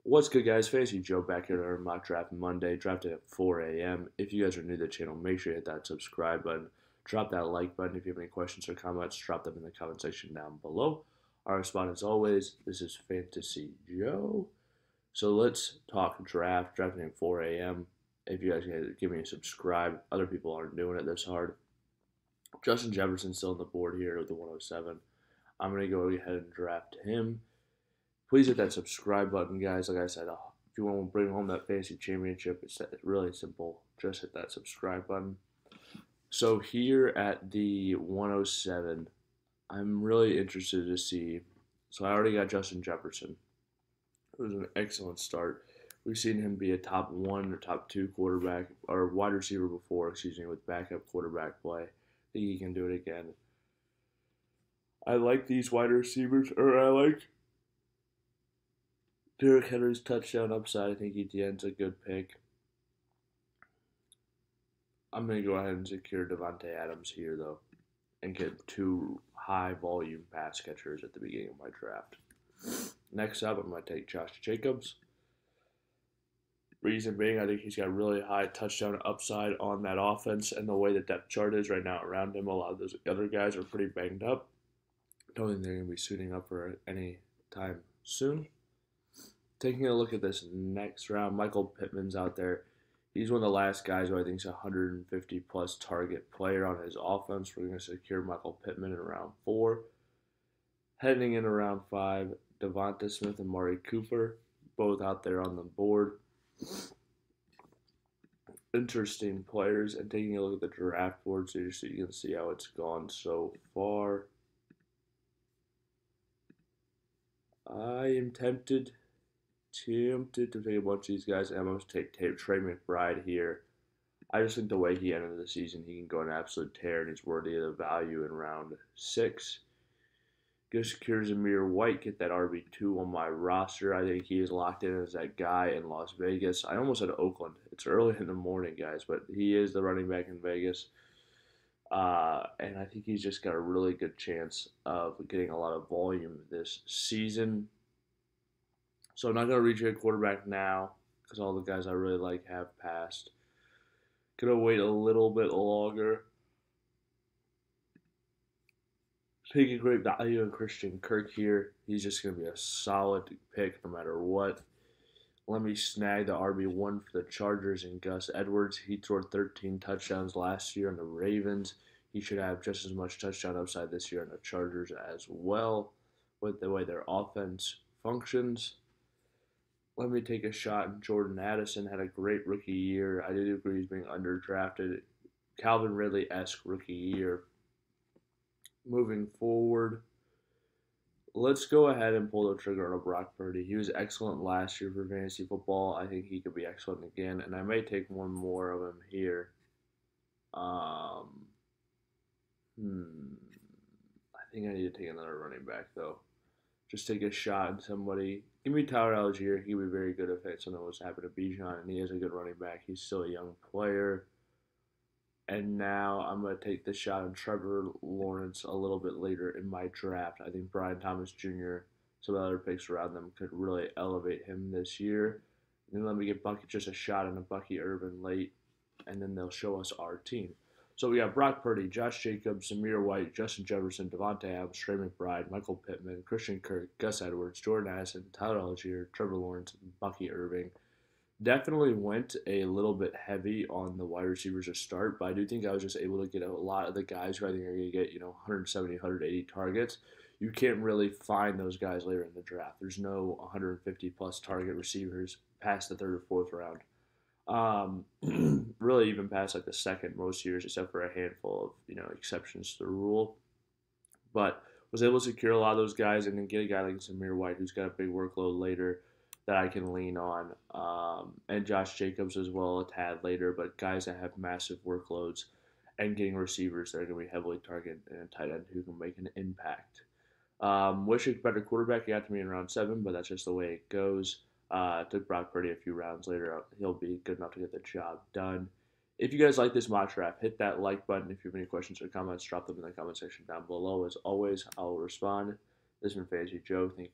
What's good, guys? Fantasy Joe back here on mock draft Monday, drafted at 4 a.m. If you guys are new to the channel, make sure you hit that subscribe button, drop that like button. If you have any questions or comments, drop them in the comment section down below. Our spot, as always, this is Fantasy Joe. So let's talk draft, drafting at 4 a.m. If you guys can give me a subscribe, other people aren't doing it this hard. Justin Jefferson's still on the board here with the 107. I'm going to go ahead and draft him. Please hit that subscribe button, guys. Like I said, if you want to bring home that fantasy championship, it's really simple. Just hit that subscribe button. So here at the 107, I'm really interested to see. So I already got Justin Jefferson. It was an excellent start. We've seen him be a top 1 or top 2 quarterback or wide receiver before, with backup quarterback play. I think he can do it again. I like these wide receivers, or I like Derrick Henry's touchdown upside. I think ETN's a good pick. I'm going to go ahead and secure Devontae Adams here, though, and get 2 high-volume pass catchers at the beginning of my draft. Next up, I'm going to take Josh Jacobs. Reason being, I think he's got really high touchdown upside on that offense, and the way the depth chart is right now around him, a lot of those other guys are pretty banged up. Don't think they're going to be suiting up for any time soon. Taking a look at this next round, Michael Pittman's out there. He's one of the last guys who I think is a 150-plus target player on his offense. We're going to secure Michael Pittman in round 4. Heading in round 5, Devonta Smith and Mari Cooper, both out there on the board. Interesting players. And taking a look at the draft board so you can see how it's gone so far. I am tempted to take a bunch of these guys. I'm going to take Trey McBride here. I just think the way he ended the season, he can go an absolute tear, and he's worthy of the value in round 6. Go secure Zamir White, get that RB2 on my roster. I think he is locked in as that guy in Las Vegas. I almost said Oakland. It's early in the morning, guys, but he is the running back in Vegas. And I think he's just got a really good chance of getting a lot of volume this season. So I'm not going to reach a quarterback now because all the guys I really like have passed. Going to wait a little bit longer. Taking great value in Christian Kirk here. He's just going to be a solid pick no matter what. Let me snag the RB1 for the Chargers and Gus Edwards. He threw 13 touchdowns last year on the Ravens. He should have just as much touchdown upside this year on the Chargers as well with the way their offense functions. Let me take a shot. And Jordan Addison had a great rookie year. I did agree he's being underdrafted. Calvin Ridley-esque rookie year. Moving forward, let's go ahead and pull the trigger on a Brock Purdy. He was excellent last year for fantasy football. I think he could be excellent again, and I may take one more of him here. I think I need to take another running back, though. Just take a shot at somebody. Give me Tyler Algier. He would be very good if something was happening to Bijan, and he is a good running back. He's still a young player. And now I'm going to take the shot on Trevor Lawrence a little bit later in my draft. I think Brian Thomas Jr., some other picks around them could really elevate him this year. And then let me get just a shot on a Bucky Irvin late, and then they'll show us our team. So we got Brock Purdy, Josh Jacobs, Zamir White, Justin Jefferson, Devontae Adams, Trey McBride, Michael Pittman, Christian Kirk, Gus Edwards, Jordan Addison, Tyler Algier, Trevor Lawrence, and Bucky Irving. Definitely went a little bit heavy on the wide receivers to start, but I do think I was just able to get a lot of the guys who I think are going to get 170, 180 targets. You can't really find those guys later in the draft. There's no 150-plus target receivers past the 3rd or 4th round. Really even past like the 2nd most years, except for a handful of exceptions to the rule. But was able to secure a lot of those guys and then get a guy like Zamir White who's got a big workload later that I can lean on, and Josh Jacobs as well a tad later, but guys that have massive workloads and getting receivers that are going to be heavily targeted and a tight end who can make an impact. Wish a better quarterback. He got to me in round 7, but that's just the way it goes. Took Brock Purdy a few rounds later. He'll be good enough to get the job done. If you guys like this mock draft, hit that like button. If you have any questions or comments, drop them in the comment section down below. As always, I'll respond. This has been Fantasy Joe. Thank you.